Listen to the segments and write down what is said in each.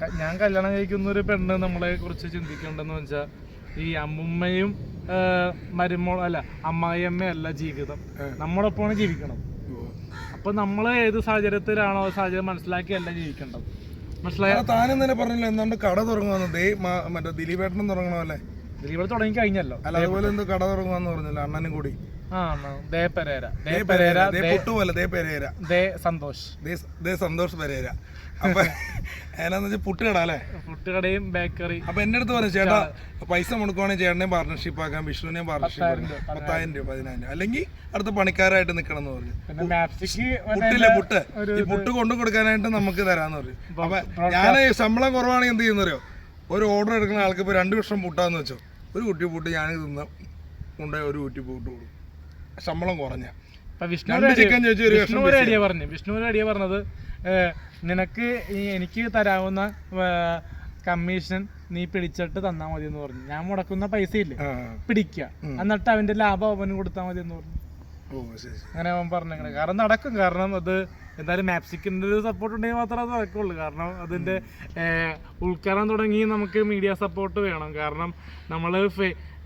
ഞാൻ കല്യാണം കഴിക്കുന്ന ഒരു പെണ്ണ് നമ്മളെ കുറിച്ച് ചിന്തിക്കേണ്ടെന്ന് വെച്ചാൽ ഈ അമ്മുമ്മയും മരുമോൾ അല്ല അമ്മായിയമ്മയല്ല ജീവിതം, നമ്മളൊപ്പമാണ് ജീവിക്കണം. അപ്പൊ നമ്മൾ ഏത് സാഹചര്യത്തിലാണോ സാഹചര്യം മനസ്സിലാക്കിയല്ല ജീവിക്കേണ്ടത്. മനസ്സിലായോ? താനും തന്നെ പറഞ്ഞല്ലോ എന്താണ്ട് കട തുടങ്ങുന്നത് മറ്റേ ദിലീപേട്ടനും തുടങ്ങണമല്ലേ? ദിലീപ് തുടങ്ങി കഴിഞ്ഞല്ലോ. അല്ല അതുപോലെ എന്തോ കട തുടങ്ങുവാന്ന് പറഞ്ഞല്ലോ അണ്ണനും കൂടി. സന്തോഷ് പെരേര. അപ്പൊ അതിനാന്ന് വെച്ചാൽ പുട്ടുകട അല്ലേ? പുട്ടുകടയും ബേക്കറി. അപ്പൊ എന്റെ അടുത്ത് പറഞ്ഞു ചേട്ടാ പൈസ മുടക്കുവാണെങ്കിൽ ചേട്ടനെയും പാർട്ണർഷിപ്പ് ആക്കാം, വിഷ്ണുവിനെയും പാർട്ണർഷിപ്പ് 10,000 രൂപ 15,000 അല്ലെങ്കിൽ അടുത്ത പണിക്കാരായിട്ട് നിക്കണം എന്ന് പറഞ്ഞു. പുട്ടില്ലേ പുട്ട്, ഈ പുട്ട് കൊണ്ടു കൊടുക്കാനായിട്ട് നമുക്ക് തരാന്ന് പറഞ്ഞു. അപ്പൊ ഞാൻ ശമ്പളം കുറവാണെങ്കിൽ എന്ത് ചെയ്യുന്നറിയോ, ഒരു ഓർഡർ എടുക്കുന്ന ആൾക്ക് ഇപ്പൊ 2 വർഷം പുട്ടാന്ന് വെച്ചോ, ഒരു കുട്ടി പുട്ട് ഞാൻ തിന്ന കൊണ്ടുപോയി ഒരു കുട്ടി പുട്ട് കൊടുക്കും, ശമ്പളം കുറഞ്ഞ. വിഷ്ണു ഐഡിയ പറഞ്ഞത് നിനക്ക് എനിക്ക് തരാവുന്ന കമ്മീഷൻ നീ പിടിച്ചിട്ട് തന്നാ മതി എന്ന് പറഞ്ഞു. ഞാൻ മുടക്കുന്ന പൈസ ഇല്ലേ പിടിക്കുക, എന്നിട്ട് അവന്റെ ലാഭം അവന് കൊടുത്താൽ മതി എന്ന് പറഞ്ഞു. അങ്ങനെ അവൻ പറഞ്ഞങ്ങനെ. കാരണം നടക്കും, കാരണം അത് എന്തായാലും മാപ്സിക്കിന്റെ ഒരു സപ്പോർട്ട് ഉണ്ടെങ്കിൽ മാത്രമേ അത് നടക്കുള്ളൂ. കാരണം അതിന്റെ ഉൾക്കാരാൻ തുടങ്ങി നമുക്ക് മീഡിയ സപ്പോർട്ട് വേണം. കാരണം നമ്മള്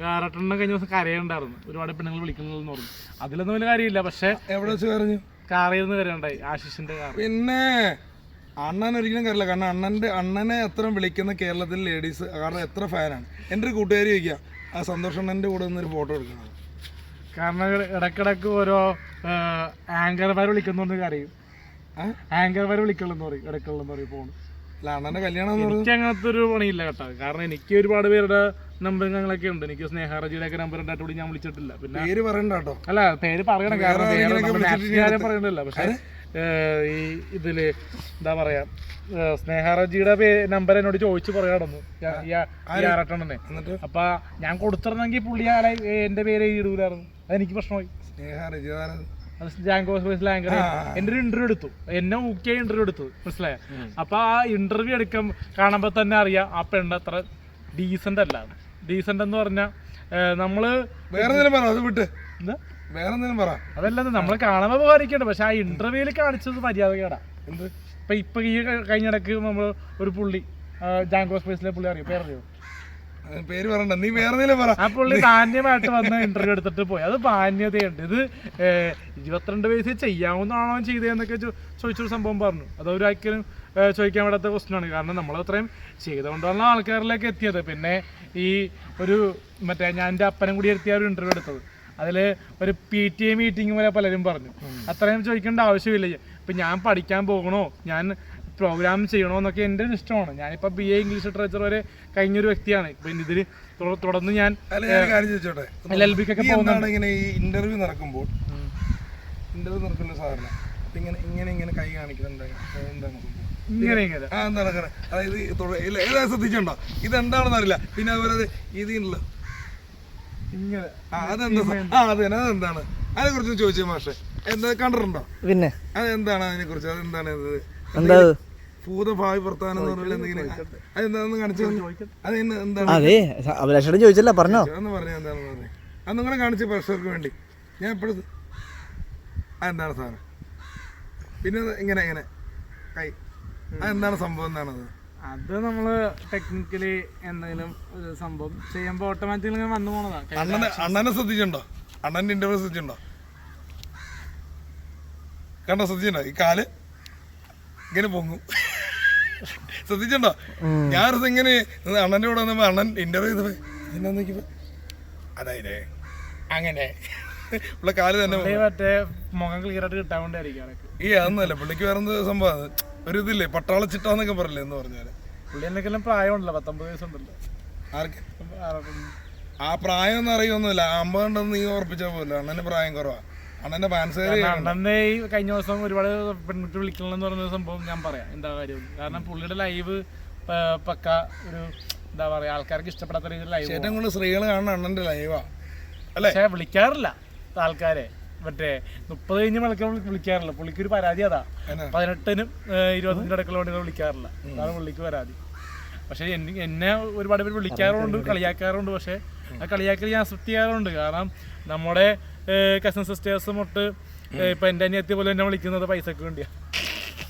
കാരട്ടെണ്ണം കഴിഞ്ഞ ദിവസം കരയുണ്ടായിരുന്നു, ഒരുപാട് പെണ്ണുങ്ങൾ വിളിക്കുന്നതെന്ന് പറഞ്ഞു. അതിലൊന്നും വലിയ കാര്യമില്ല. പക്ഷെ എവിടെ വെച്ച് കരഞ്ഞു? കാറിൽ നിന്ന് കരയുണ്ടായി, ആശിഷിന്റെ കാർ. പിന്നെ അണ്ണൻ ഒരിക്കലും കറില്ല, കാരണം അണ്ണനെ എത്ര വിളിക്കുന്ന കേരളത്തിലെ ലേഡീസ് കാരണം എത്ര ഫാനാണ്. എൻ്റെ ഒരു കൂട്ടുകാരി ചോദിക്കുക ആ സന്തോഷ് അണ്ണൻ്റെ കൂടെ നിന്നൊരു ഫോട്ടോ എടുക്കണം. കാരണം ഇടക്കിടക്ക് ഓരോ ആങ്കർമാർ വിളിക്കുന്നോണ്ട് കരയും, ആങ്കർമാർ വിളിക്കുള്ളെന്ന് പറയും, ഇടയ്ക്കുള്ളെന്ന് പറയും ഫോൺ. അല്ല അണ്ണൻ്റെ കല്യാണം എനിക്ക് അങ്ങനത്തെ ഒരു പണിയില്ല കേട്ടോ. കാരണം എനിക്ക് ഒരുപാട് പേരുടെ നമ്പറും ഞങ്ങളൊക്കെ ഉണ്ട്. എനിക്ക് സ്നേഹറജിയുടെ ഒക്കെ നമ്പർ ഉണ്ടായിട്ട് ഞാൻ വിളിച്ചിട്ടില്ല. പിന്നെ പേര് പറയണ്ട കേട്ടോ. അല്ല പേര് പറയണം, കാരണം പറയണ്ടല്ലോ. പക്ഷെ ഈ ഇതില് എന്താ പറയാ, സ്നേഹറജിയുടെ നമ്പർ എന്നോട് ചോദിച്ചു പറയാടന്നു ആറട്ടെണ്ണനെ. അപ്പൊ ഞാൻ കൊടുത്തിരുന്നെങ്കിൽ പുള്ളി എന്റെ പേര് ഇടൂലായിരുന്നു, അതെനിക്ക് പ്രശ്നമായി. എന്റെ ഒരു ഇന്റർവ്യൂ എടുത്തു, എന്നെ ഊക്കിയ ഇന്റർവ്യൂ എടുത്തു, മനസ്സിലായ? അപ്പൊ ആ ഇന്റർവ്യൂ എടുക്കാൻ കാണുമ്പോ തന്നെ അറിയാം ആ പെണ്ണ് അത്ര ഡീസന്റ് അല്ല. ഡീസന്റ് എന്ന് പറഞ്ഞാ നമ്മള് അതല്ല നമ്മള് കാണുമ്പോ ഉപകാരിക്കണ്ട, പക്ഷെ ആ ഇന്റർവ്യൂല് കാണിച്ചത് മര്യാദകേടാ. എന്ത് ഇപ്പൊ ഈ കഴിഞ്ഞിടക്ക് നമ്മള് ഒരു പുള്ളി ജാങ്കോ സ്പേസിലെ പുള്ളി അറിയോ, പേരറിയോ? പേര് പറയണ്ട, നീ വേറെ പറ. ആ പുള്ളി മാന്യമായിട്ട് വന്ന് ഇന്റർവ്യൂ എടുത്തിട്ട് പോയി. അത് മാന്യതയുണ്ട്. ഇത് 22 വയസ്സിൽ ചെയ്യാവുന്നതാണോ ചെയ്തതെന്നൊക്കെ ചോദിച്ചൊരു സംഭവം പറഞ്ഞു. അതൊരിക്കലും ചോദിക്കാൻ പറ്റാത്ത ക്വസ്റ്റ്യനാണ്. കാരണം നമ്മളത്രയും ചെയ്തുകൊണ്ടുള്ള ആൾക്കാരിലേക്ക് എത്തിയത്. പിന്നെ ഈ ഒരു മറ്റേ ഞാൻ എൻ്റെ അപ്പനും കൂടി എത്തിയ ഒരു ഇന്റർവ്യൂ എടുത്തത്, അതിൽ ഒരു PTA മീറ്റിംഗ് പോലെ പലരും പറഞ്ഞു. അത്രയും ചോദിക്കേണ്ട ആവശ്യമില്ല. ഇപ്പം ഞാൻ പഠിക്കാൻ പോകണോ, ഞാൻ പ്രോഗ്രാം ചെയ്യണോ എന്നൊക്കെ എൻ്റെ ഇഷ്ടമാണ്. ഞാനിപ്പോൾ BA ഇംഗ്ലീഷ് ലിറ്ററേച്ചർ വരെ കഴിഞ്ഞൊരു വ്യക്തിയാണ്. ഇപ്പം ഇതിൽ തുടർന്ന് ഞാൻ LLBക്കൊക്കെ പോകുന്നുണ്ട്. ഇങ്ങനെ ഈ ഇന്റർവ്യൂ നടക്കുമ്പോൾ സാധാരണ ഇങ്ങനെ കൈ കാണിക്കുന്നുണ്ട്, അതായത് ശ്രദ്ധിച്ചുണ്ടോ? ഇതെന്താണെന്ന് അറിയില്ല. പിന്നെ അതുപോലെ ഇതില്ല ഇങ്ങനെ അതെന്താണ് അതിനെ കുറിച്ച് ചോദിച്ചു മാഷെ, എന്താ കണ്ടിട്ടുണ്ടോ? പിന്നെ അതെന്താണ് അതിനെ കുറിച്ച്, അതെന്താണ് ഭൂതഭാവി പ്രസ്ഥാനം അതെന്താണെന്ന് കാണിച്ചു. അഭിലാഷോട് ചോദിച്ചല്ലോ, പറഞ്ഞോ എന്ന് പറഞ്ഞ എന്താണെന്ന് പറഞ്ഞു. അത് നിങ്ങളെ കാണിച്ച പ്രഷർക്ക് വേണ്ടി ഞാൻ എപ്പോഴും അതെന്താണ് സാധനം. പിന്നെ ഇങ്ങനെ ഇങ്ങനെ കൈ അതെന്താണ് സംഭവം, എന്താണത്? അത് നമ്മള് ടെക്നിക്കലി എന്തെങ്കിലും ഒരു സംഭവം ചെയ്യുമ്പോ ഓട്ടോമാറ്റിക്കലി വന്നു പോണതാ. അണ്ണനെ ശ്രദ്ധിച്ചിട്ടുണ്ടോ? അണ്ണന്റെ ഇന്റർവ്യൂ ശ്രദ്ധിച്ചിട്ടുണ്ടോ? കണ്ടോ? ശ്രദ്ധിച്ചിട്ടുണ്ടോ? ഈ കാല് ഇങ്ങനെ പൊങ്ങും, ശ്രദ്ധിച്ചിട്ടുണ്ടോ? ഞാനത് ഇങ്ങനെ അണ്ണന്റെ കൂടെ വന്നപ്പോ അണ്ണൻ ഇന്റർവ്യൂ ചെയ്തപ്പോ എന്നാ അതായത് അങ്ങനെ ഉള്ള കാല് തന്നെ മറ്റേ മുഖം ക്ലിയർ ആയിട്ട് കിട്ടാൻ വേണ്ടിയായിരിക്കും. ഈ അതൊന്നുമല്ല, പുള്ളിക്ക് വേറെ സംഭവം ഒരു ഇതില്ലേ പട്ടാള ചിട്ടാന്നൊക്കെ പറയില്ലേ എന്ന് പറഞ്ഞാല്. പുള്ളി എന്നെല്ലാം പ്രായമുണ്ടല്ലോ, 19 വയസ്സുണ്ടല്ലോ. ആർക്ക് ആ പ്രായം ഒന്നും അറിയൊന്നുമില്ല. 50 ഉണ്ടെന്ന് നീ ഉറപ്പിച്ചാൽ പോലും അണ്ണന് പ്രായം കുറവാ. അണ്ണന്റെ അണ്ണന്റെ ഈ കഴിഞ്ഞ ദിവസം ഒരുപാട് പെൺകുട്ടി വിളിക്കണമെന്ന് പറഞ്ഞ സംഭവം ഞാൻ പറയാം എന്താ കാര്യം. കാരണം പുള്ളിയുടെ ലൈവ് പക്ക ഒരു എന്താ പറയാ, ആൾക്കാർക്ക് ഇഷ്ടപ്പെടാത്ത രീതിയിൽ ലൈവ്. ഏറ്റവും കൂടുതൽ സ്ത്രീകൾ കാണുന്ന അണ്ണന്റെ ലൈവാ അല്ലേ? പക്ഷെ വിളിക്കാറില്ല ആൾക്കാരെ. മറ്റേ 30 കഴിഞ്ഞ് വിളിക്കാറില്ല. പുള്ളിക്ക് ഒരു പരാതി അതാ, 18-നും 20-നും ഇടയ്ക്കുള്ള വണ്ടികൾ വിളിക്കാറില്ല. അതാണ് പുള്ളിക്ക് പരാതി. പക്ഷെ എന്നെ ഒരുപാട് പേര് വിളിക്കാറുണ്ട്, കളിയാക്കാറുണ്ട്. പക്ഷെ ആ കളിയാക്കൽ ഞാൻ അക്സെപ്റ്റ് ചെയ്യാറുണ്ട്. കാരണം നമ്മുടെ കസിൻ സിസ്റ്റേഴ്സും തൊട്ട് ഇപ്പൊ എൻ്റെ അനിയത്തി പോലെ എന്നെ വിളിക്കുന്നത് പൈസക്ക് വേണ്ടിയാ.